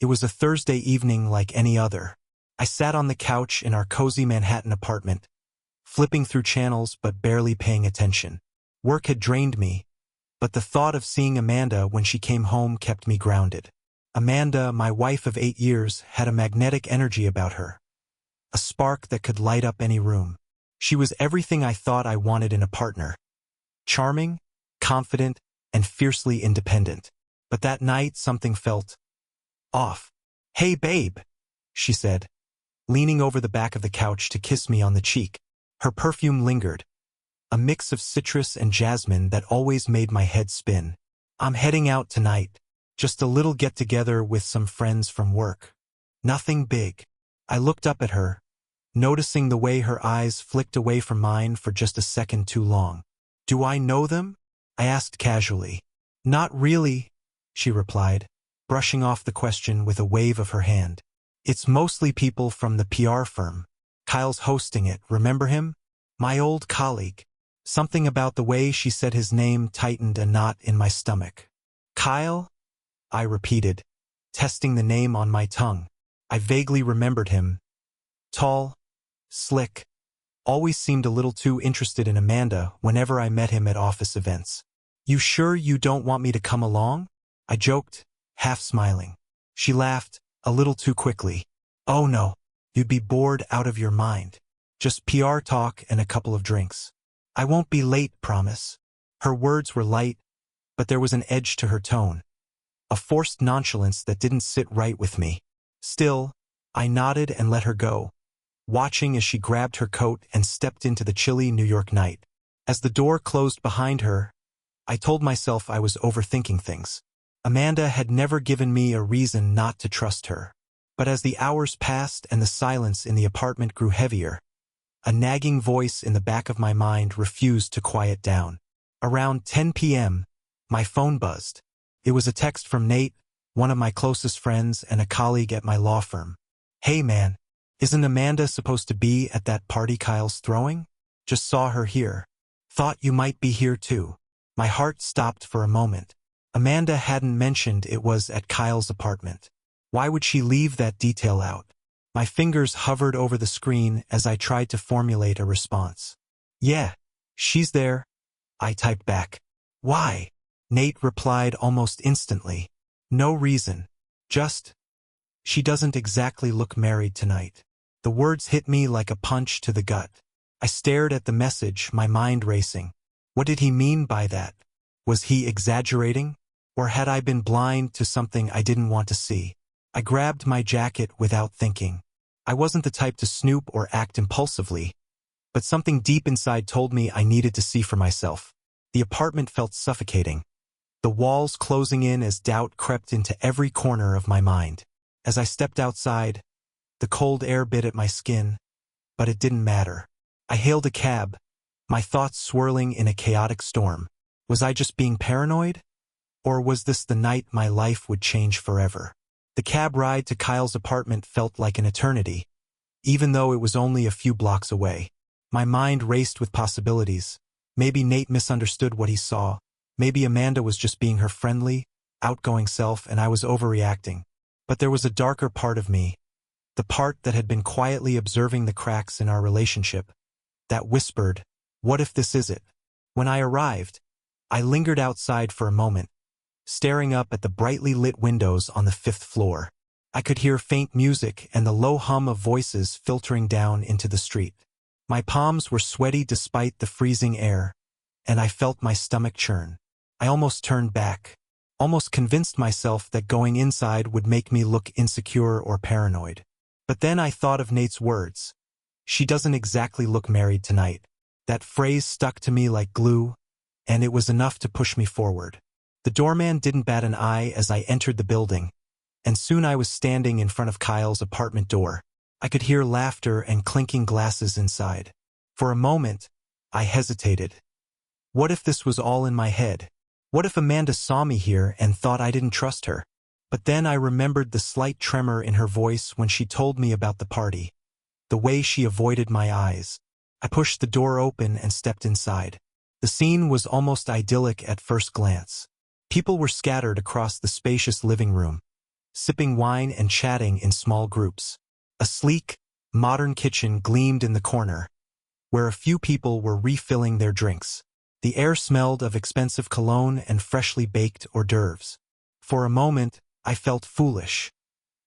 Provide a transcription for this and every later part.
It was a Thursday evening like any other. I sat on the couch in our cozy Manhattan apartment, flipping through channels but barely paying attention. Work had drained me, but the thought of seeing Amanda when she came home kept me grounded. Amanda, my wife of 8 years, had a magnetic energy about her, a spark that could light up any room. She was everything I thought I wanted in a partner. Charming, confident, and fiercely independent. But that night something felt off. "Hey, babe," she said, leaning over the back of the couch to kiss me on the cheek. Her perfume lingered, a mix of citrus and jasmine that always made my head spin. "I'm heading out tonight. Just a little get-together with some friends from work. Nothing big." I looked up at her, noticing the way her eyes flicked away from mine for just a second too long. "Do I know them?" I asked casually. "Not really," she replied, brushing off the question with a wave of her hand. "It's mostly people from the PR firm. Kyle's hosting it, remember him? My old colleague." Something about the way she said his name tightened a knot in my stomach. "Kyle?" I repeated, testing the name on my tongue. I vaguely remembered him. Tall, slick, always seemed a little too interested in Amanda whenever I met him at office events. "You sure you don't want me to come along?" I joked, half smiling. She laughed, a little too quickly. "Oh no, you'd be bored out of your mind. Just PR talk and a couple of drinks. I won't be late, promise." Her words were light, but there was an edge to her tone, a forced nonchalance that didn't sit right with me. Still, I nodded and let her go, watching as she grabbed her coat and stepped into the chilly New York night. As the door closed behind her, I told myself I was overthinking things. Amanda had never given me a reason not to trust her. But as the hours passed and the silence in the apartment grew heavier, a nagging voice in the back of my mind refused to quiet down. Around 10 p.m., my phone buzzed. It was a text from Nate, one of my closest friends and a colleague at my law firm. "Hey man, isn't Amanda supposed to be at that party Kyle's throwing? Just saw her here. Thought you might be here too." My heart stopped for a moment. Amanda hadn't mentioned it was at Kyle's apartment. Why would she leave that detail out? My fingers hovered over the screen as I tried to formulate a response. "Yeah, she's there," I typed back. "Why?" Nate replied almost instantly. "No reason. Just, she doesn't exactly look married tonight." The words hit me like a punch to the gut. I stared at the message, my mind racing. What did he mean by that? Was he exaggerating? Or had I been blind to something I didn't want to see? I grabbed my jacket without thinking. I wasn't the type to snoop or act impulsively, but something deep inside told me I needed to see for myself. The apartment felt suffocating, the walls closing in as doubt crept into every corner of my mind. As I stepped outside, the cold air bit at my skin, but it didn't matter. I hailed a cab, my thoughts swirling in a chaotic storm. Was I just being paranoid? Or was this the night my life would change forever? The cab ride to Kyle's apartment felt like an eternity, even though it was only a few blocks away. My mind raced with possibilities. Maybe Nate misunderstood what he saw. Maybe Amanda was just being her friendly, outgoing self and I was overreacting. But there was a darker part of me, the part that had been quietly observing the cracks in our relationship, that whispered, "What if this is it?" When I arrived, I lingered outside for a moment, staring up at the brightly lit windows on the 5th floor. I could hear faint music and the low hum of voices filtering down into the street. My palms were sweaty despite the freezing air, and I felt my stomach churn. I almost turned back, almost convinced myself that going inside would make me look insecure or paranoid. But then I thought of Nate's words. "She doesn't exactly look married tonight." That phrase stuck to me like glue, and it was enough to push me forward. The doorman didn't bat an eye as I entered the building, and soon I was standing in front of Kyle's apartment door. I could hear laughter and clinking glasses inside. For a moment, I hesitated. What if this was all in my head? What if Amanda saw me here and thought I didn't trust her? But then I remembered the slight tremor in her voice when she told me about the party, the way she avoided my eyes. I pushed the door open and stepped inside. The scene was almost idyllic at first glance. People were scattered across the spacious living room, sipping wine and chatting in small groups. A sleek, modern kitchen gleamed in the corner, where a few people were refilling their drinks. The air smelled of expensive cologne and freshly baked hors d'oeuvres. For a moment, I felt foolish,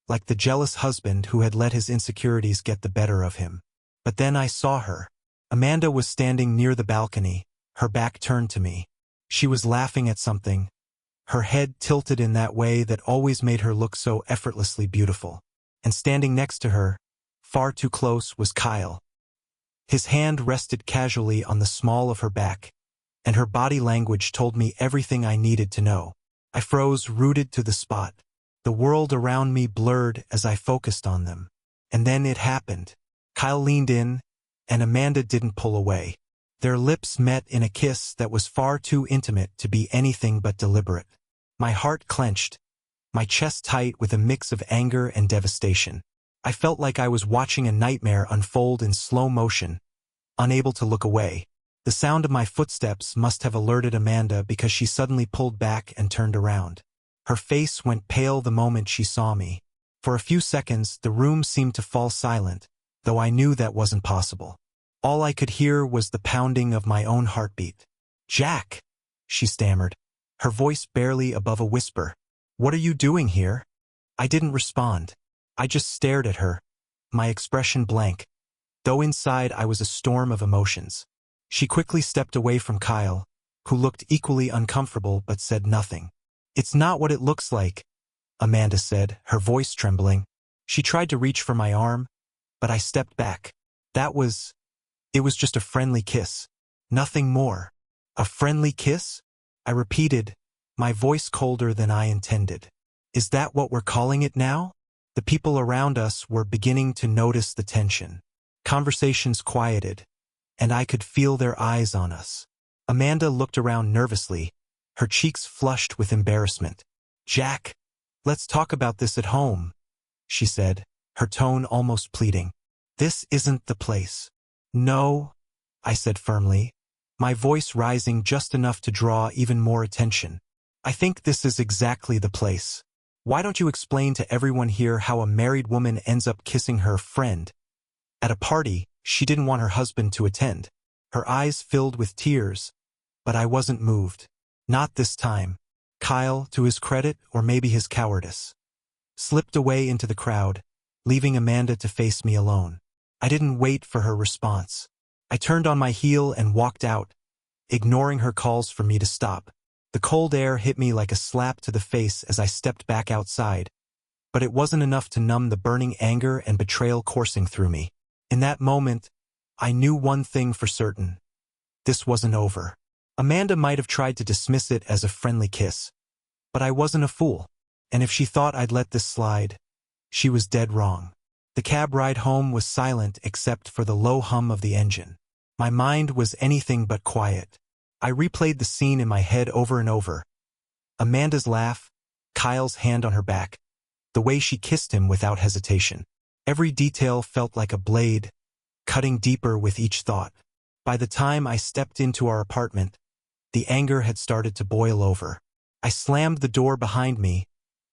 like the jealous husband who had let his insecurities get the better of him. But then I saw her. Amanda was standing near the balcony, her back turned to me. She was laughing at something, her head tilted in that way that always made her look so effortlessly beautiful. And standing next to her, far too close, was Kyle. His hand rested casually on the small of her back, and her body language told me everything I needed to know. I froze, rooted to the spot. The world around me blurred as I focused on them. And then it happened. Kyle leaned in, and Amanda didn't pull away. Their lips met in a kiss that was far too intimate to be anything but deliberate. My heart clenched, my chest tight with a mix of anger and devastation. I felt like I was watching a nightmare unfold in slow motion, unable to look away. The sound of my footsteps must have alerted Amanda because she suddenly pulled back and turned around. Her face went pale the moment she saw me. For a few seconds, the room seemed to fall silent, though I knew that wasn't possible. All I could hear was the pounding of my own heartbeat. "Jack," she stammered, her voice barely above a whisper. "What are you doing here?" I didn't respond. I just stared at her, my expression blank, though inside I was a storm of emotions. She quickly stepped away from Kyle, who looked equally uncomfortable but said nothing. "It's not what it looks like," Amanda said, her voice trembling. She tried to reach for my arm, but I stepped back. It was just a friendly kiss. Nothing more. "A friendly kiss?" I repeated, my voice colder than I intended. "Is that what we're calling it now?" The people around us were beginning to notice the tension. Conversations quieted, and I could feel their eyes on us. Amanda looked around nervously, her cheeks flushed with embarrassment. "Jack, let's talk about this at home," she said, her tone almost pleading. "This isn't the place." "No," I said firmly, my voice rising just enough to draw even more attention. "I think this is exactly the place. Why don't you explain to everyone here how a married woman ends up kissing her friend at a party she didn't want her husband to attend?" Her eyes filled with tears, but I wasn't moved. Not this time. Kyle, to his credit, or maybe his cowardice, slipped away into the crowd, leaving Amanda to face me alone. I didn't wait for her response. I turned on my heel and walked out, ignoring her calls for me to stop. The cold air hit me like a slap to the face as I stepped back outside, but it wasn't enough to numb the burning anger and betrayal coursing through me. In that moment, I knew one thing for certain. This wasn't over. Amanda might have tried to dismiss it as a friendly kiss, but I wasn't a fool, and if she thought I'd let this slide, she was dead wrong. The cab ride home was silent except for the low hum of the engine. My mind was anything but quiet. I replayed the scene in my head over and over. Amanda's laugh, Kyle's hand on her back, the way she kissed him without hesitation. Every detail felt like a blade, cutting deeper with each thought. By the time I stepped into our apartment, the anger had started to boil over. I slammed the door behind me,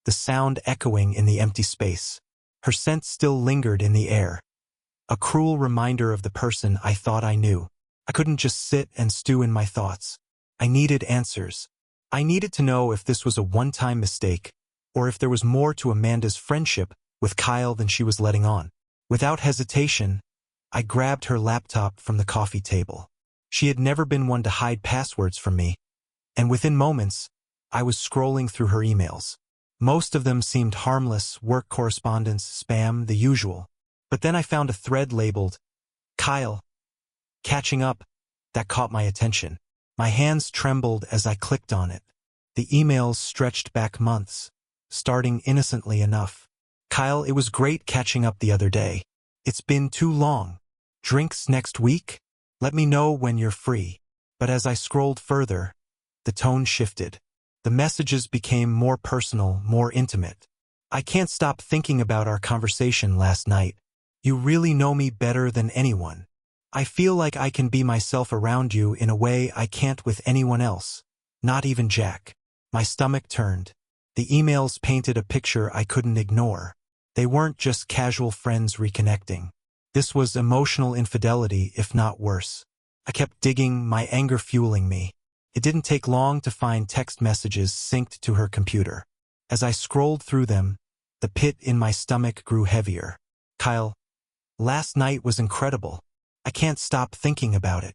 the sound echoing in the empty space. Her scent still lingered in the air, a cruel reminder of the person I thought I knew. I couldn't just sit and stew in my thoughts. I needed answers. I needed to know if this was a one-time mistake, or if there was more to Amanda's friendship with Kyle than she was letting on. Without hesitation, I grabbed her laptop from the coffee table. She had never been one to hide passwords from me, and within moments, I was scrolling through her emails. Most of them seemed harmless, work correspondence, spam, the usual. But then I found a thread labeled, "Kyle, catching up," that caught my attention. My hands trembled as I clicked on it. The emails stretched back months, starting innocently enough. "Kyle, it was great catching up the other day. It's been too long. Drinks next week? Let me know when you're free." But as I scrolled further, the tone shifted. The messages became more personal, more intimate. "I can't stop thinking about our conversation last night. You really know me better than anyone. I feel like I can be myself around you in a way I can't with anyone else, not even Jack." My stomach turned. The emails painted a picture I couldn't ignore. They weren't just casual friends reconnecting. This was emotional infidelity, if not worse. I kept digging, my anger fueling me. It didn't take long to find text messages synced to her computer. As I scrolled through them, the pit in my stomach grew heavier. Kyle, last night was incredible. I can't stop thinking about it.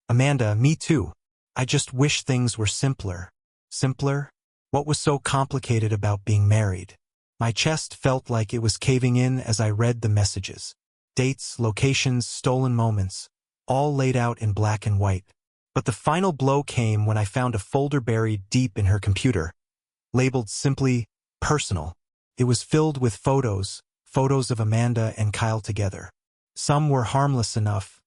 Amanda, me too. I just wish things were simpler. Simpler? What was so complicated about being married? My chest felt like it was caving in as I read the messages. Dates, locations, stolen moments, all laid out in black and white. But the final blow came when I found a folder buried deep in her computer, labeled simply personal. It was filled with photos of Amanda and Kyle together. Some were harmless enough,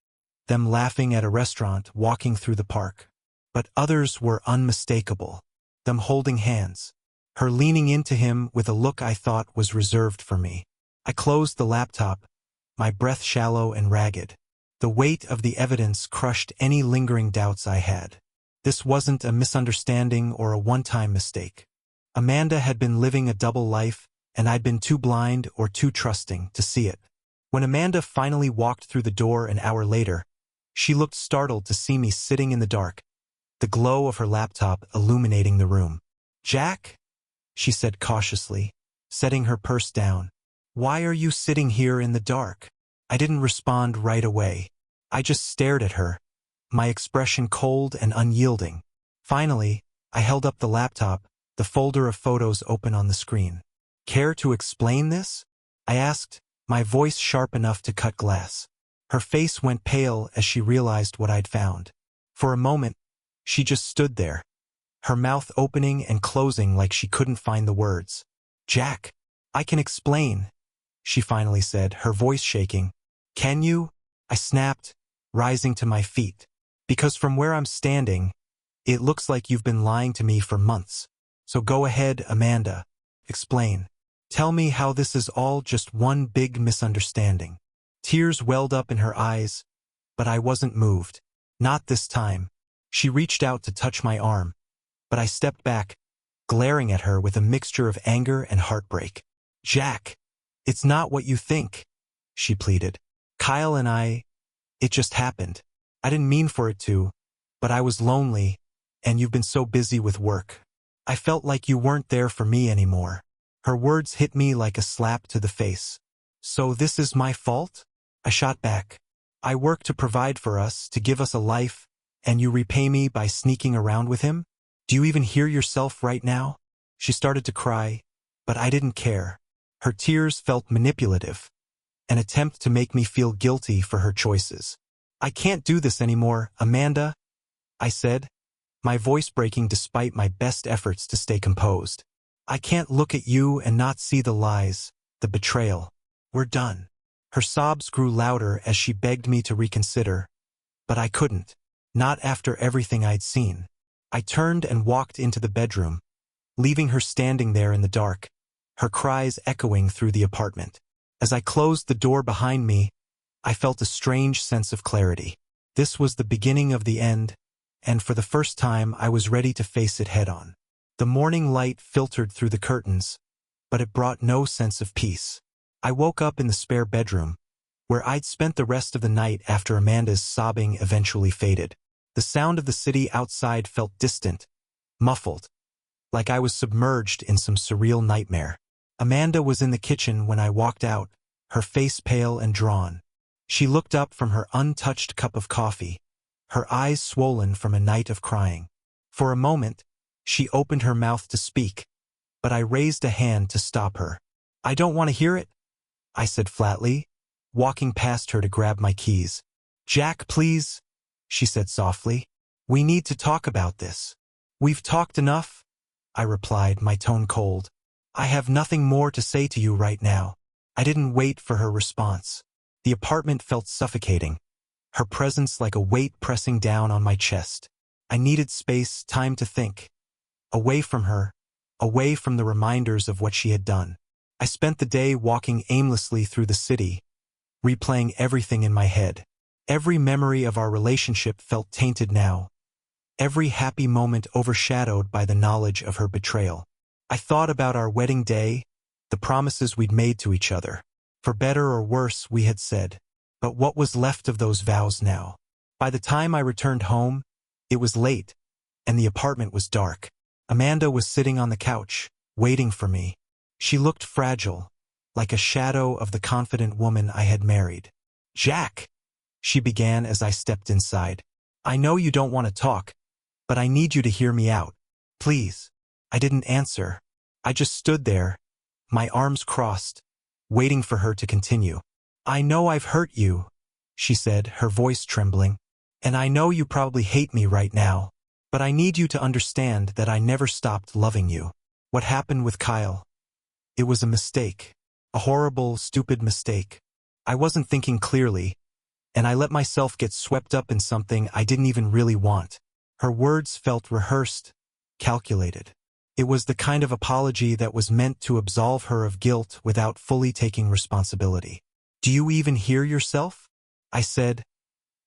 them laughing at a restaurant, walking through the park. But others were unmistakable, them holding hands, her leaning into him with a look I thought was reserved for me. I closed the laptop, my breath shallow and ragged. The weight of the evidence crushed any lingering doubts I had. This wasn't a misunderstanding or a one-time mistake. Amanda had been living a double life, and I'd been too blind or too trusting to see it. When Amanda finally walked through the door an hour later, she looked startled to see me sitting in the dark, the glow of her laptop illuminating the room. "Jack?" she said cautiously, setting her purse down. "Why are you sitting here in the dark?" I didn't respond right away. I just stared at her, my expression cold and unyielding. Finally, I held up the laptop, the folder of photos open on the screen. "Care to explain this?" I asked, my voice sharp enough to cut glass. Her face went pale as she realized what I'd found. For a moment, she just stood there, her mouth opening and closing like she couldn't find the words. "Jack, I can explain," she finally said, her voice shaking. "Can you?" I snapped, rising to my feet. "Because from where I'm standing, it looks like you've been lying to me for months. So go ahead, Amanda. Explain. Tell me how this is all just one big misunderstanding." Tears welled up in her eyes, but I wasn't moved. Not this time. She reached out to touch my arm, but I stepped back, glaring at her with a mixture of anger and heartbreak. "Jack, it's not what you think," she pleaded. "Kyle and it just happened. I didn't mean for it to, but I was lonely, and you've been so busy with work. I felt like you weren't there for me anymore." Her words hit me like a slap to the face. "So this is my fault?" I shot back. "I work to provide for us, to give us a life, and you repay me by sneaking around with him? Do you even hear yourself right now?" She started to cry, but I didn't care. Her tears felt manipulative, an attempt to make me feel guilty for her choices. "I can't do this anymore, Amanda," I said, my voice breaking despite my best efforts to stay composed. "I can't look at you and not see the lies, the betrayal. We're done." Her sobs grew louder as she begged me to reconsider, but I couldn't. Not after everything I'd seen. I turned and walked into the bedroom, leaving her standing there in the dark, her cries echoing through the apartment. As I closed the door behind me, I felt a strange sense of clarity. This was the beginning of the end, and for the first time I was ready to face it head-on. The morning light filtered through the curtains, but it brought no sense of peace. I woke up in the spare bedroom, where I'd spent the rest of the night after Amanda's sobbing eventually faded. The sound of the city outside felt distant, muffled, like I was submerged in some surreal nightmare. Amanda was in the kitchen when I walked out, her face pale and drawn. She looked up from her untouched cup of coffee, her eyes swollen from a night of crying. For a moment, she opened her mouth to speak, but I raised a hand to stop her. "I don't want to hear it," I said flatly, walking past her to grab my keys. "Jack, please," she said softly. "We need to talk about this." "We've talked enough," I replied, my tone cold. "I have nothing more to say to you right now." I didn't wait for her response. The apartment felt suffocating, her presence like a weight pressing down on my chest. I needed space, time to think. Away from her, away from the reminders of what she had done. I spent the day walking aimlessly through the city, replaying everything in my head. Every memory of our relationship felt tainted now, every happy moment overshadowed by the knowledge of her betrayal. I thought about our wedding day, the promises we'd made to each other. For better or worse, we had said. But what was left of those vows now? By the time I returned home, it was late, and the apartment was dark. Amanda was sitting on the couch, waiting for me. She looked fragile, like a shadow of the confident woman I had married. "Jack," she began as I stepped inside. "I know you don't want to talk, but I need you to hear me out. Please." I didn't answer. I just stood there, my arms crossed, waiting for her to continue. "I know I've hurt you," she said, her voice trembling. "And I know you probably hate me right now. But I need you to understand that I never stopped loving you. What happened with Kyle? It was a mistake. A horrible, stupid mistake. I wasn't thinking clearly, and I let myself get swept up in something I didn't even really want." Her words felt rehearsed, calculated. It was the kind of apology that was meant to absolve her of guilt without fully taking responsibility. "Do you even hear yourself?" I said,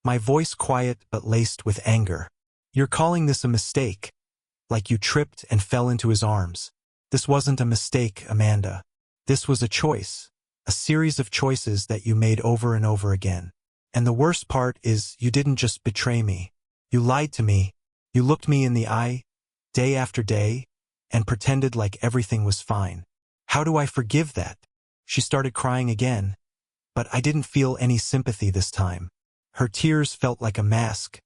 my voice quiet but laced with anger. "You're calling this a mistake, like you tripped and fell into his arms. This wasn't a mistake, Amanda. This was a choice, a series of choices that you made over and over again. And the worst part is you didn't just betray me. You lied to me. You looked me in the eye, day after day, and pretended like everything was fine. How do I forgive that?" She started crying again, but I didn't feel any sympathy this time. Her tears felt like a mask,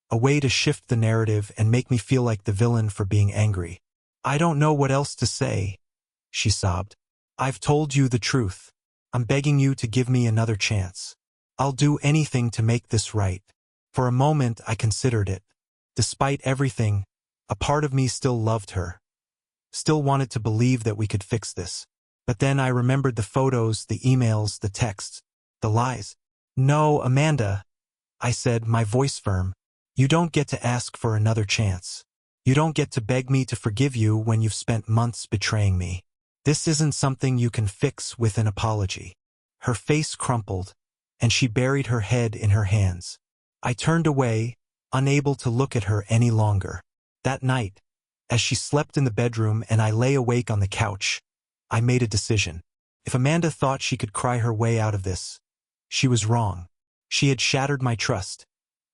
a way to shift the narrative and make me feel like the villain for being angry. "I don't know what else to say," she sobbed. "I've told you the truth. I'm begging you to give me another chance. I'll do anything to make this right." For a moment I considered it. Despite everything, a part of me still loved her, still wanted to believe that we could fix this. But then I remembered the photos, the emails, the texts, the lies. "No, Amanda," I said, my voice firm. "You don't get to ask for another chance. You don't get to beg me to forgive you when you've spent months betraying me. This isn't something you can fix with an apology." Her face crumpled, and she buried her head in her hands. I turned away, unable to look at her any longer. That night, as she slept in the bedroom and I lay awake on the couch, I made a decision. If Amanda thought she could cry her way out of this, she was wrong. She had shattered my trust,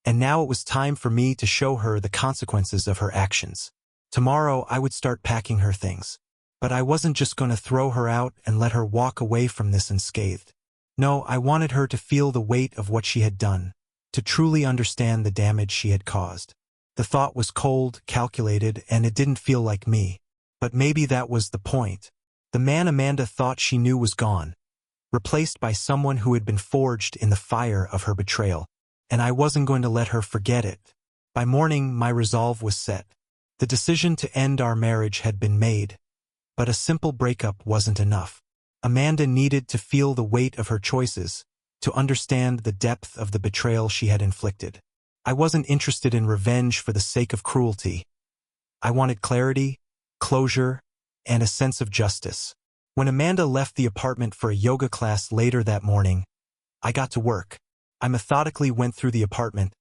and now it was time for me to show her the consequences of her actions. Tomorrow I would start packing her things. But I wasn't just going to throw her out and let her walk away from this unscathed. No, I wanted her to feel the weight of what she had done, to truly understand the damage she had caused. The thought was cold, calculated, and it didn't feel like me. But maybe that was the point. The man Amanda thought she knew was gone, replaced by someone who had been forged in the fire of her betrayal. And I wasn't going to let her forget it. By morning, my resolve was set. The decision to end our marriage had been made. But a simple breakup wasn't enough. Amanda needed to feel the weight of her choices, to understand the depth of the betrayal she had inflicted. I wasn't interested in revenge for the sake of cruelty. I wanted clarity, closure, and a sense of justice. When Amanda left the apartment for a yoga class later that morning, I got to work. I methodically went through the apartment,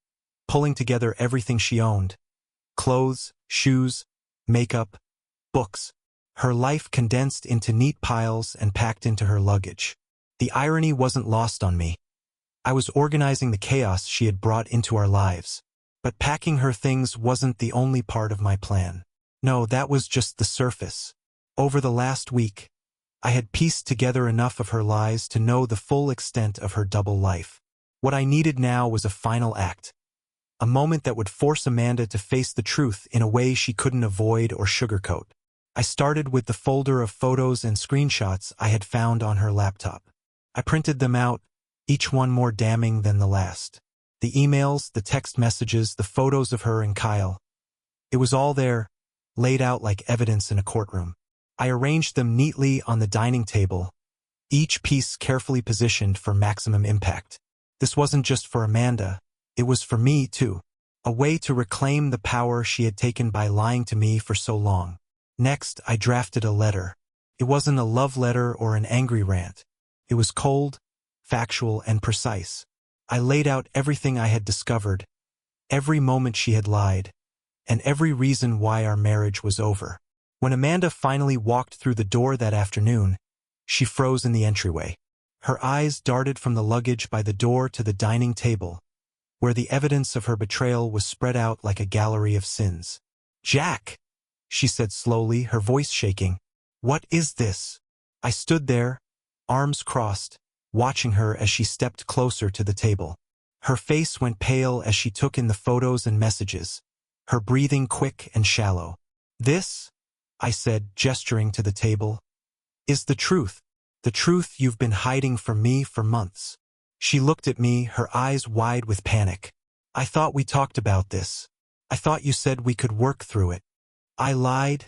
pulling together everything she owned. Clothes, shoes, makeup, books. Her life condensed into neat piles and packed into her luggage. The irony wasn't lost on me. I was organizing the chaos she had brought into our lives. But packing her things wasn't the only part of my plan. No, that was just the surface. Over the last week, I had pieced together enough of her lies to know the full extent of her double life. What I needed now was a final act. A moment that would force Amanda to face the truth in a way she couldn't avoid or sugarcoat. I started with the folder of photos and screenshots I had found on her laptop. I printed them out, each one more damning than the last. The emails, the text messages, the photos of her and Kyle. It was all there, laid out like evidence in a courtroom. I arranged them neatly on the dining table, each piece carefully positioned for maximum impact. This wasn't just for Amanda, it was for me too. A way to reclaim the power she had taken by lying to me for so long. Next, I drafted a letter. It wasn't a love letter or an angry rant. It was cold, factual, and precise. I laid out everything I had discovered, every moment she had lied, and every reason why our marriage was over. When Amanda finally walked through the door that afternoon, she froze in the entryway. Her eyes darted from the luggage by the door to the dining table, where the evidence of her betrayal was spread out like a gallery of sins. "Jack," she said slowly, her voice shaking. "What is this?" I stood there, arms crossed, watching her as she stepped closer to the table. Her face went pale as she took in the photos and messages, her breathing quick and shallow. "This," I said, gesturing to the table, "is the truth you've been hiding from me for months." She looked at me, her eyes wide with panic. "I thought we talked about this. I thought you said we could work through it." "I lied,"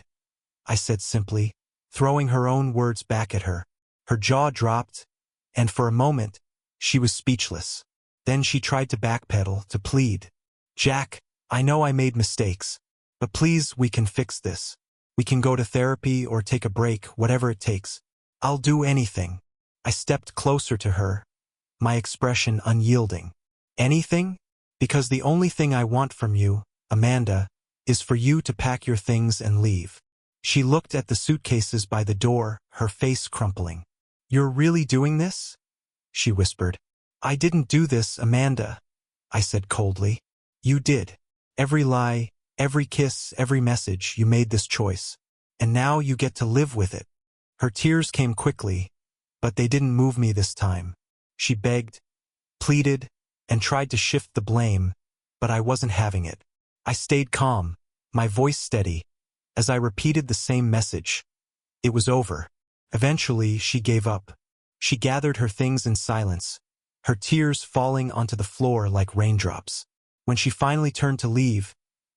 I said simply, throwing her own words back at her. Her jaw dropped, and for a moment, she was speechless. Then she tried to backpedal, to plead. "Jack, I know I made mistakes, but please, we can fix this. We can go to therapy or take a break, whatever it takes. I'll do anything." I stepped closer to her, my expression unyielding. "Anything? Because the only thing I want from you, Amanda, is for you to pack your things and leave." She looked at the suitcases by the door, her face crumpling. "You're really doing this?" she whispered. "I didn't do this, Amanda," I said coldly. "You did. Every lie, every kiss, every message, you made this choice. And now you get to live with it." Her tears came quickly, but they didn't move me this time. She begged, pleaded, and tried to shift the blame, but I wasn't having it. I stayed calm, my voice steady, as I repeated the same message. It was over. Eventually, she gave up. She gathered her things in silence, her tears falling onto the floor like raindrops. When she finally turned to leave,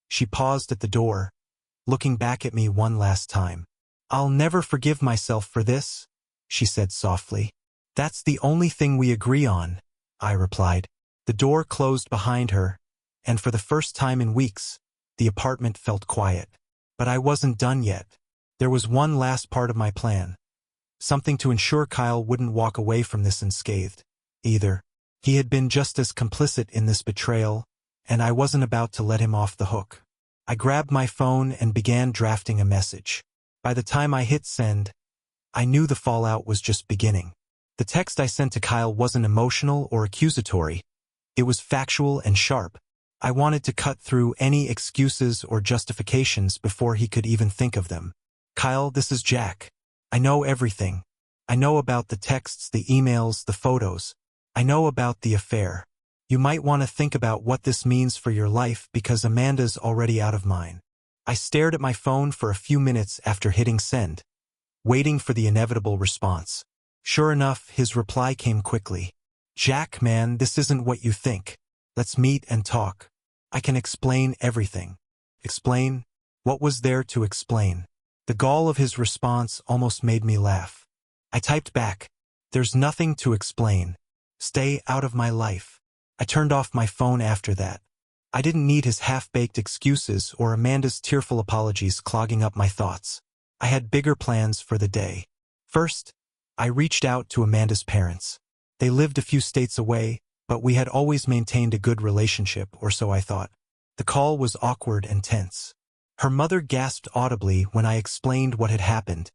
she paused at the door, looking back at me one last time. "I'll never forgive myself for this," she said softly. "That's the only thing we agree on," I replied. The door closed behind her, and for the first time in weeks, the apartment felt quiet. But I wasn't done yet. There was one last part of my plan. Something to ensure Kyle wouldn't walk away from this unscathed, either. He had been just as complicit in this betrayal, and I wasn't about to let him off the hook. I grabbed my phone and began drafting a message. By the time I hit send, I knew the fallout was just beginning. The text I sent to Kyle wasn't emotional or accusatory. It was factual and sharp. I wanted to cut through any excuses or justifications before he could even think of them. "Kyle, this is Jack. I know everything. I know about the texts, the emails, the photos. I know about the affair. You might want to think about what this means for your life because Amanda's already out of mine." I stared at my phone for a few minutes after hitting send, waiting for the inevitable response. Sure enough, his reply came quickly. "Jack, man, this isn't what you think. Let's meet and talk. I can explain everything." Explain? What was there to explain? The gall of his response almost made me laugh. I typed back, "There's nothing to explain. Stay out of my life." I turned off my phone after that. I didn't need his half-baked excuses or Amanda's tearful apologies clogging up my thoughts. I had bigger plans for the day. First, I reached out to Amanda's parents. They lived a few states away, but we had always maintained a good relationship, or so I thought. The call was awkward and tense. Her mother gasped audibly when I explained what had happened,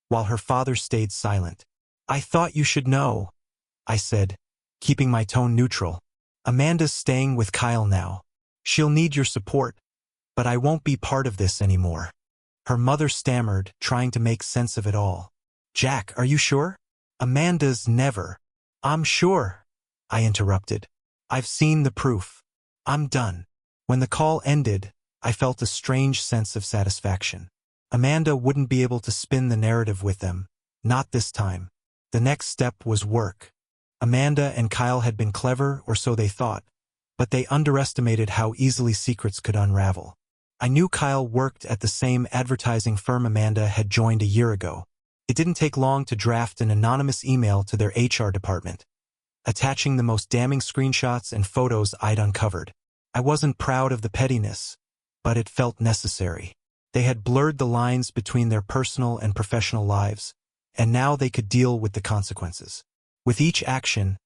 while her father stayed silent. "I thought you should know," I said, keeping my tone neutral. "Amanda's staying with Kyle now. She'll need your support, but I won't be part of this anymore." Her mother stammered, trying to make sense of it all. "Jack, are you sure?" "Amanda's never." "I'm sure," I interrupted. "I've seen the proof. I'm done." When the call ended, I felt a strange sense of satisfaction. Amanda wouldn't be able to spin the narrative with them, not this time. The next step was work. Amanda and Kyle had been clever, or so they thought, but they underestimated how easily secrets could unravel. I knew Kyle worked at the same advertising firm Amanda had joined a year ago. It didn't take long to draft an anonymous email to their HR department, attaching the most damning screenshots and photos I'd uncovered. I wasn't proud of the pettiness, but it felt necessary. They had blurred the lines between their personal and professional lives, and now they could deal with the consequences. With each action,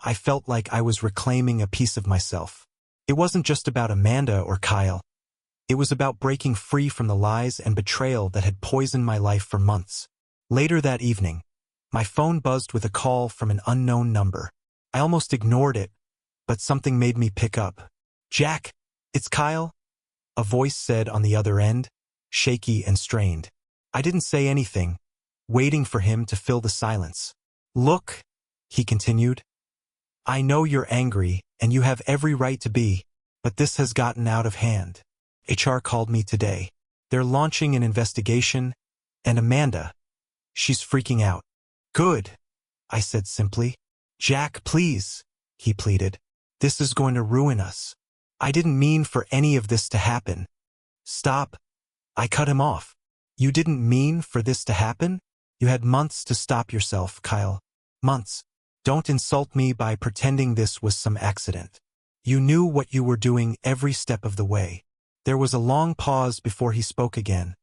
I felt like I was reclaiming a piece of myself. It wasn't just about Amanda or Kyle. It was about breaking free from the lies and betrayal that had poisoned my life for months. Later that evening, my phone buzzed with a call from an unknown number. I almost ignored it, but something made me pick up. "Jack, it's Kyle," a voice said on the other end, shaky and strained. I didn't say anything, waiting for him to fill the silence. "Look," he continued, "I know you're angry, and you have every right to be, but this has gotten out of hand. HR called me today. They're launching an investigation, and Amanda, she's freaking out." "Good," I said simply. "Jack, please," he pleaded. "This is going to ruin us. I didn't mean for any of this to happen." "Stop," I cut him off. "You didn't mean for this to happen? You had months to stop yourself, Kyle. Months. Don't insult me by pretending this was some accident. You knew what you were doing every step of the way." There was a long pause before he spoke again,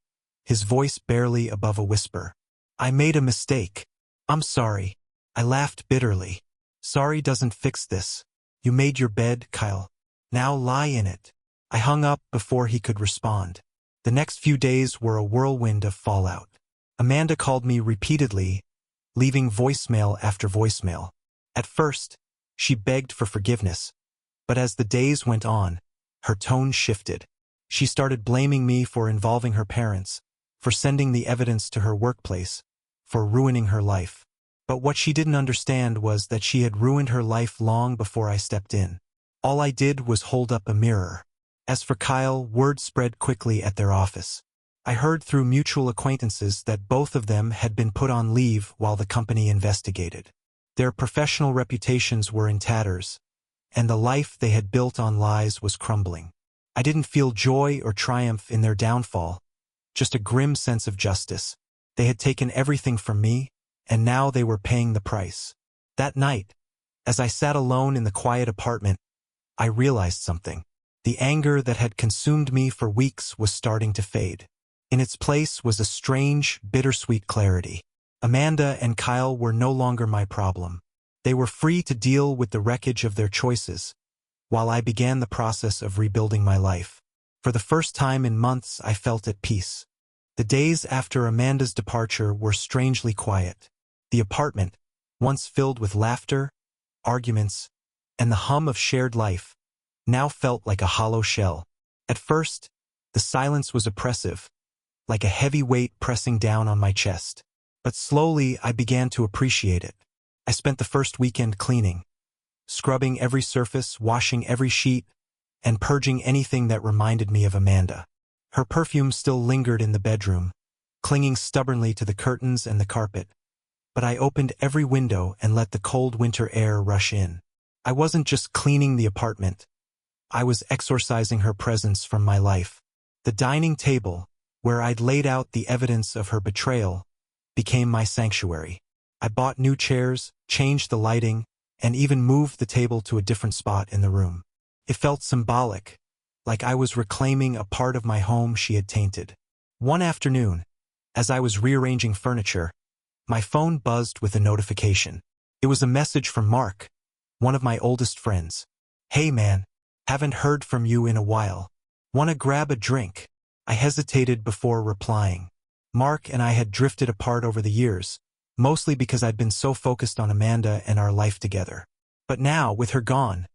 his voice barely above a whisper. "I made a mistake. I'm sorry." I laughed bitterly. "Sorry doesn't fix this. You made your bed, Kyle. Now lie in it." I hung up before he could respond. The next few days were a whirlwind of fallout. Amanda called me repeatedly, leaving voicemail after voicemail. At first, she begged for forgiveness, but as the days went on, her tone shifted. She started blaming me for involving her parents, for sending the evidence to her workplace, for ruining her life. But what she didn't understand was that she had ruined her life long before I stepped in. All I did was hold up a mirror. As for Kyle, word spread quickly at their office. I heard through mutual acquaintances that both of them had been put on leave while the company investigated. Their professional reputations were in tatters, and the life they had built on lies was crumbling. I didn't feel joy or triumph in their downfall, just a grim sense of justice. They had taken everything from me, and now they were paying the price. That night, as I sat alone in the quiet apartment, I realized something. The anger that had consumed me for weeks was starting to fade. In its place was a strange, bittersweet clarity. Amanda and Kyle were no longer my problem. They were free to deal with the wreckage of their choices, while I began the process of rebuilding my life. For the first time in months, I felt at peace. The days after Amanda's departure were strangely quiet. The apartment, once filled with laughter, arguments, and the hum of shared life, now felt like a hollow shell. At first, the silence was oppressive, like a heavy weight pressing down on my chest. But slowly, I began to appreciate it. I spent the first weekend cleaning, scrubbing every surface, washing every sheet, and purging anything that reminded me of Amanda. Her perfume still lingered in the bedroom, clinging stubbornly to the curtains and the carpet. But I opened every window and let the cold winter air rush in. I wasn't just cleaning the apartment. I was exorcising her presence from my life. The dining table, where I'd laid out the evidence of her betrayal, became my sanctuary. I bought new chairs, changed the lighting, and even moved the table to a different spot in the room. It felt symbolic, like I was reclaiming a part of my home she had tainted. One afternoon, as I was rearranging furniture, my phone buzzed with a notification. It was a message from Mark, one of my oldest friends. "Hey man, haven't heard from you in a while. Wanna grab a drink?" I hesitated before replying. Mark and I had drifted apart over the years, mostly because I'd been so focused on Amanda and our life together. But now, with her gone,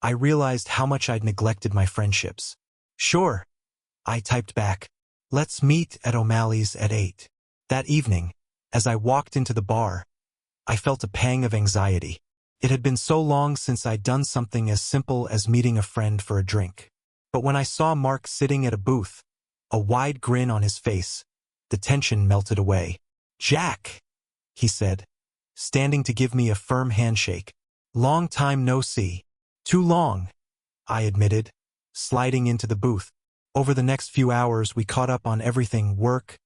I realized how much I'd neglected my friendships. "Sure," I typed back. "Let's meet at O'Malley's at 8. That evening, as I walked into the bar, I felt a pang of anxiety. It had been so long since I'd done something as simple as meeting a friend for a drink. But when I saw Mark sitting at a booth, a wide grin on his face, the tension melted away. "Jack," he said, standing to give me a firm handshake. "Long time no see." "Too long," I admitted, sliding into the booth. Over the next few hours, we caught up on everything: work,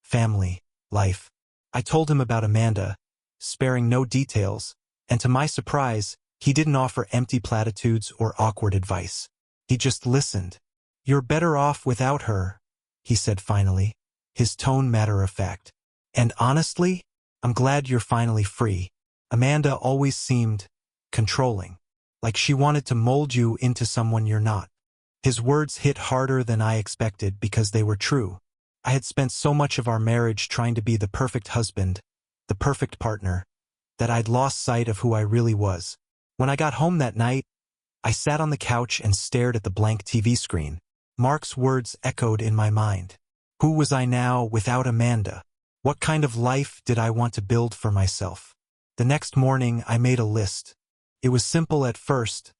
family, life. I told him about Amanda, sparing no details, and to my surprise, he didn't offer empty platitudes or awkward advice. He just listened. "You're better off without her," he said finally, his tone matter-of-fact. "And honestly, I'm glad you're finally free. Amanda always seemed controlling, like she wanted to mold you into someone you're not." His words hit harder than I expected because they were true. I had spent so much of our marriage trying to be the perfect husband, the perfect partner, that I'd lost sight of who I really was. When I got home that night, I sat on the couch and stared at the blank TV screen. Mark's words echoed in my mind. Who was I now without Amanda? What kind of life did I want to build for myself? The next morning, I made a list. It was simple at first,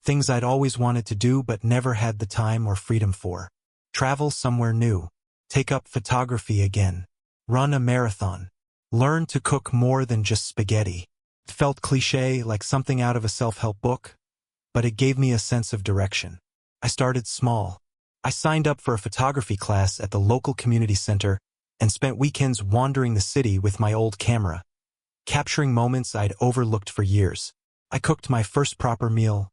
things I'd always wanted to do but never had the time or freedom for. Travel somewhere new. Take up photography again. Run a marathon. Learn to cook more than just spaghetti. It felt cliché, like something out of a self-help book, but it gave me a sense of direction. I started small. I signed up for a photography class at the local community center and spent weekends wandering the city with my old camera, capturing moments I'd overlooked for years. I cooked my first proper meal,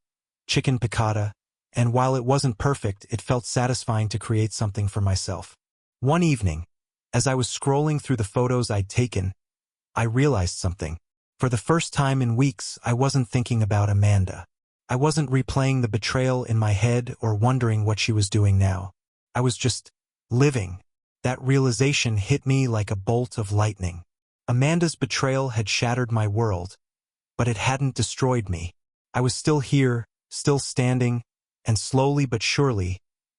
chicken piccata, and while it wasn't perfect, it felt satisfying to create something for myself. One evening, as I was scrolling through the photos I'd taken, I realized something. For the first time in weeks, I wasn't thinking about Amanda. I wasn't replaying the betrayal in my head or wondering what she was doing now. I was just living. That realization hit me like a bolt of lightning. Amanda's betrayal had shattered my world, but it hadn't destroyed me. I was still here, still standing, and slowly but surely,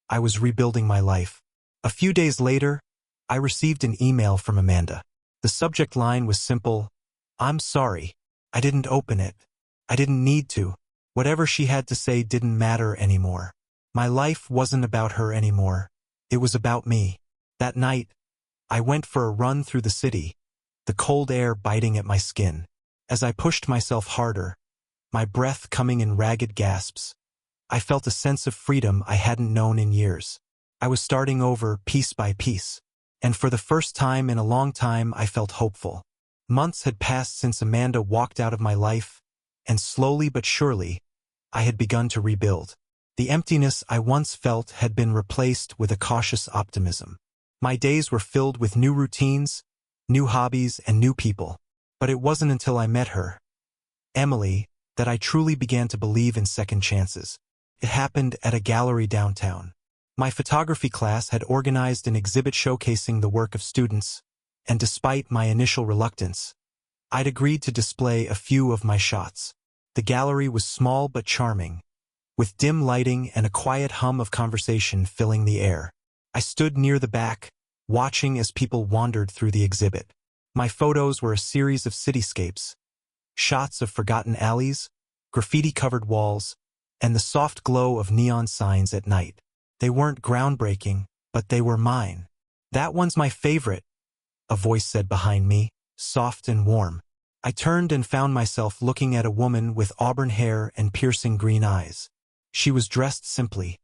I was rebuilding my life. A few days later, I received an email from Amanda. The subject line was simple: "I'm sorry. I didn't open it. I didn't need to." Whatever she had to say didn't matter anymore. My life wasn't about her anymore. It was about me. That night, I went for a run through the city, the cold air biting at my skin. As I pushed myself harder, my breath coming in ragged gasps, I felt a sense of freedom I hadn't known in years. I was starting over piece by piece, and for the first time in a long time I felt hopeful. Months had passed since Amanda walked out of my life, and slowly but surely, I had begun to rebuild. The emptiness I once felt had been replaced with a cautious optimism. My days were filled with new routines, new hobbies, and new people. But it wasn't until I met her, Emily, that I truly began to believe in second chances. It happened at a gallery downtown. My photography class had organized an exhibit showcasing the work of students, and despite my initial reluctance, I'd agreed to display a few of my shots. The gallery was small but charming, with dim lighting and a quiet hum of conversation filling the air. I stood near the back, watching as people wandered through the exhibit. My photos were a series of cityscapes, shots of forgotten alleys, graffiti-covered walls, and the soft glow of neon signs at night. They weren't groundbreaking, but they were mine. "That one's my favorite," a voice said behind me, soft and warm. I turned and found myself looking at a woman with auburn hair and piercing green eyes. She was dressed simply,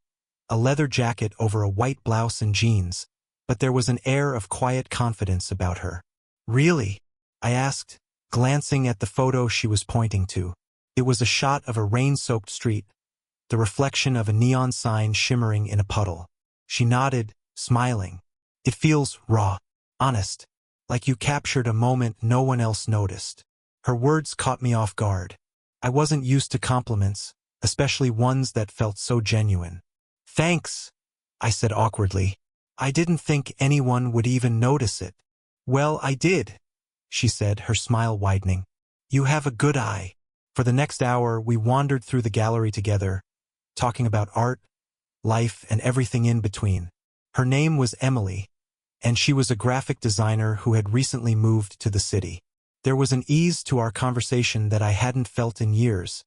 a leather jacket over a white blouse and jeans, but there was an air of quiet confidence about her. "Really?" I asked, glancing at the photo she was pointing to. It was a shot of a rain-soaked street, the reflection of a neon sign shimmering in a puddle. She nodded, smiling. "It feels raw, honest, like you captured a moment no one else noticed." Her words caught me off guard. I wasn't used to compliments, especially ones that felt so genuine. "Thanks," I said awkwardly. "I didn't think anyone would even notice it." "Well, I did," she said, her smile widening. "You have a good eye." For the next hour, we wandered through the gallery together, talking about art, life, and everything in between. Her name was Emily, and she was a graphic designer who had recently moved to the city. There was an ease to our conversation that I hadn't felt in years,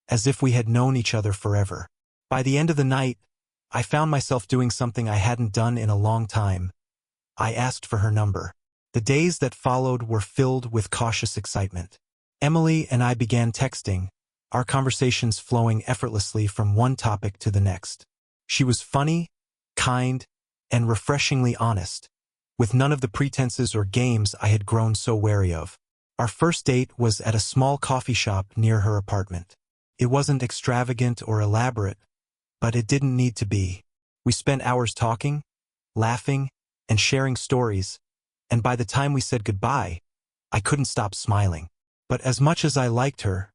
as if we had known each other forever. By the end of the night, I found myself doing something I hadn't done in a long time. I asked for her number. The days that followed were filled with cautious excitement. Emily and I began texting, our conversations flowing effortlessly from one topic to the next. She was funny, kind, and refreshingly honest, with none of the pretenses or games I had grown so wary of. Our first date was at a small coffee shop near her apartment. It wasn't extravagant or elaborate, but it didn't need to be. We spent hours talking, laughing, and sharing stories, and by the time we said goodbye, I couldn't stop smiling. But as much as I liked her,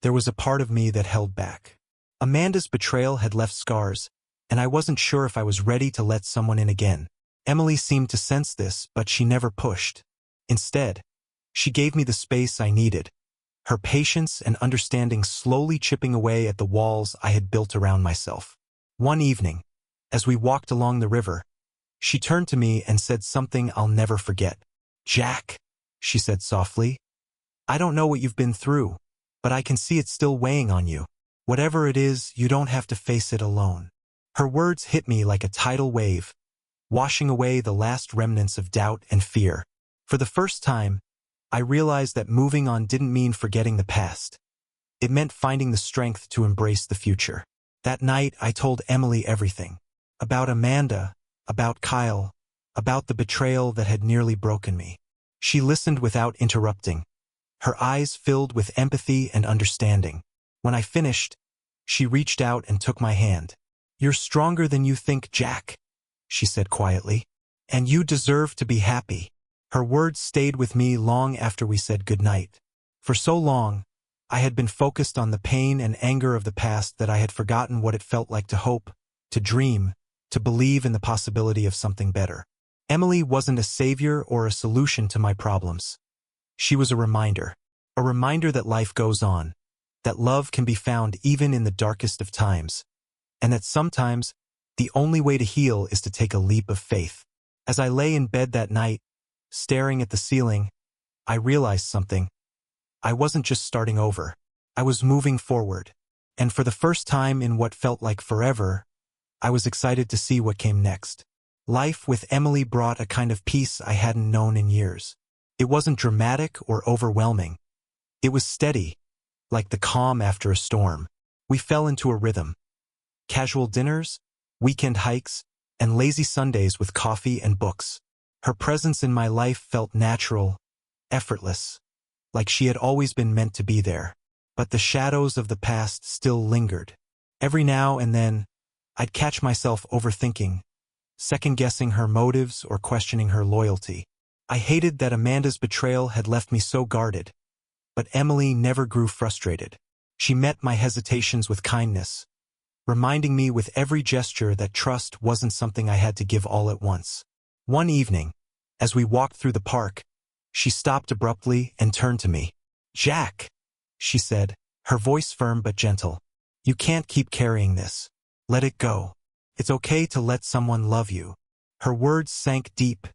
there was a part of me that held back. Amanda's betrayal had left scars, and I wasn't sure if I was ready to let someone in again. Emily seemed to sense this, but she never pushed. Instead, she gave me the space I needed, her patience and understanding slowly chipping away at the walls I had built around myself. One evening, as we walked along the river, she turned to me and said something I'll never forget. "Jack," she said softly, "I don't know what you've been through, but I can see it's still weighing on you. Whatever it is, you don't have to face it alone." Her words hit me like a tidal wave, washing away the last remnants of doubt and fear. For the first time, I realized that moving on didn't mean forgetting the past. It meant finding the strength to embrace the future. That night, I told Emily everything. About Amanda, about Kyle, about the betrayal that had nearly broken me. She listened without interrupting, her eyes filled with empathy and understanding. When I finished, she reached out and took my hand. "You're stronger than you think, Jack," she said quietly, "and you deserve to be happy." Her words stayed with me long after we said goodnight. For so long, I had been focused on the pain and anger of the past that I had forgotten what it felt like to hope, to dream, to believe in the possibility of something better. Emily wasn't a savior or a solution to my problems. She was a reminder that life goes on, that love can be found even in the darkest of times, and that sometimes the only way to heal is to take a leap of faith. As I lay in bed that night, staring at the ceiling, I realized something. I wasn't just starting over. I was moving forward. And for the first time in what felt like forever, I was excited to see what came next. Life with Emily brought a kind of peace I hadn't known in years. It wasn't dramatic or overwhelming. It was steady, like the calm after a storm. We fell into a rhythm. Casual dinners, weekend hikes, and lazy Sundays with coffee and books. Her presence in my life felt natural, effortless, like she had always been meant to be there. But the shadows of the past still lingered. Every now and then, I'd catch myself overthinking, second-guessing her motives or questioning her loyalty. I hated that Amanda's betrayal had left me so guarded, but Emily never grew frustrated. She met my hesitations with kindness, reminding me with every gesture that trust wasn't something I had to give all at once. One evening, as we walked through the park, she stopped abruptly and turned to me. "Jack," she said, her voice firm but gentle, "you can't keep carrying this. Let it go. It's okay to let someone love you." Her words sank deep,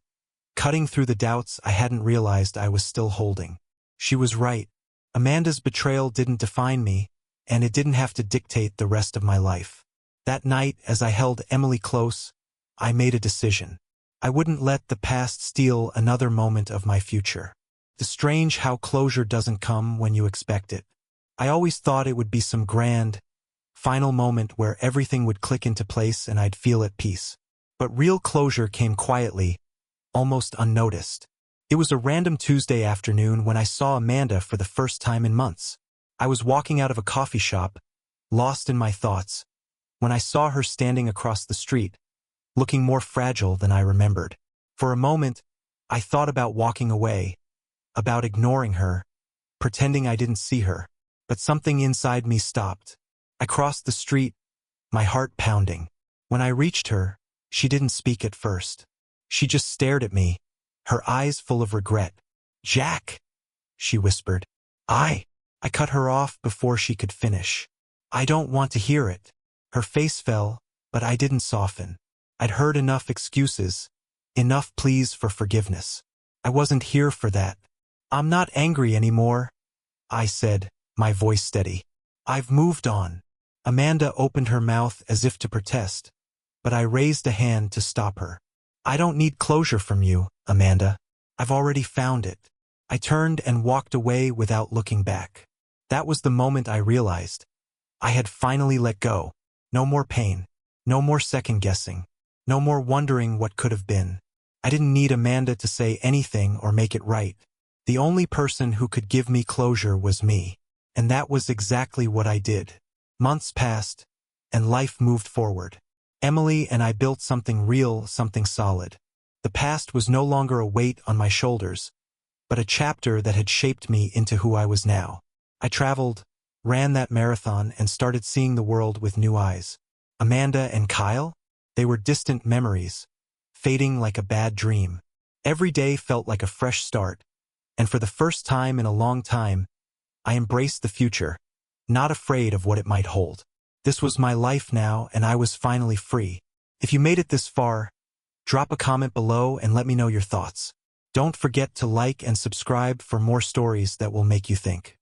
cutting through the doubts I hadn't realized I was still holding. She was right. Amanda's betrayal didn't define me, and it didn't have to dictate the rest of my life. That night, as I held Emily close, I made a decision. I wouldn't let the past steal another moment of my future. It's strange how closure doesn't come when you expect it. I always thought it would be some grand, final moment where everything would click into place and I'd feel at peace. But real closure came quietly, almost unnoticed. It was a random Tuesday afternoon when I saw Amanda for the first time in months. I was walking out of a coffee shop, lost in my thoughts, when I saw her standing across the street, looking more fragile than I remembered. For a moment, I thought about walking away, about ignoring her, pretending I didn't see her. But something inside me stopped. I crossed the street, my heart pounding. When I reached her, she didn't speak at first. She just stared at me, her eyes full of regret. "Jack," she whispered. I cut her off before she could finish. "I don't want to hear it." Her face fell, but I didn't soften. I'd heard enough excuses, enough pleas for forgiveness. I wasn't here for that. "I'm not angry anymore," I said, my voice steady. "I've moved on." Amanda opened her mouth as if to protest, but I raised a hand to stop her. "I don't need closure from you, Amanda. I've already found it." I turned and walked away without looking back. That was the moment I realized I had finally let go. No more pain, no more second-guessing, no more wondering what could have been. I didn't need Amanda to say anything or make it right. The only person who could give me closure was me. And that was exactly what I did. Months passed, and life moved forward. Emily and I built something real, something solid. The past was no longer a weight on my shoulders, but a chapter that had shaped me into who I was now. I traveled, ran that marathon, and started seeing the world with new eyes. Amanda and Kyle? They were distant memories, fading like a bad dream. Every day felt like a fresh start, and for the first time in a long time, I embraced the future, not afraid of what it might hold. This was my life now, and I was finally free. If you made it this far, drop a comment below and let me know your thoughts. Don't forget to like and subscribe for more stories that will make you think.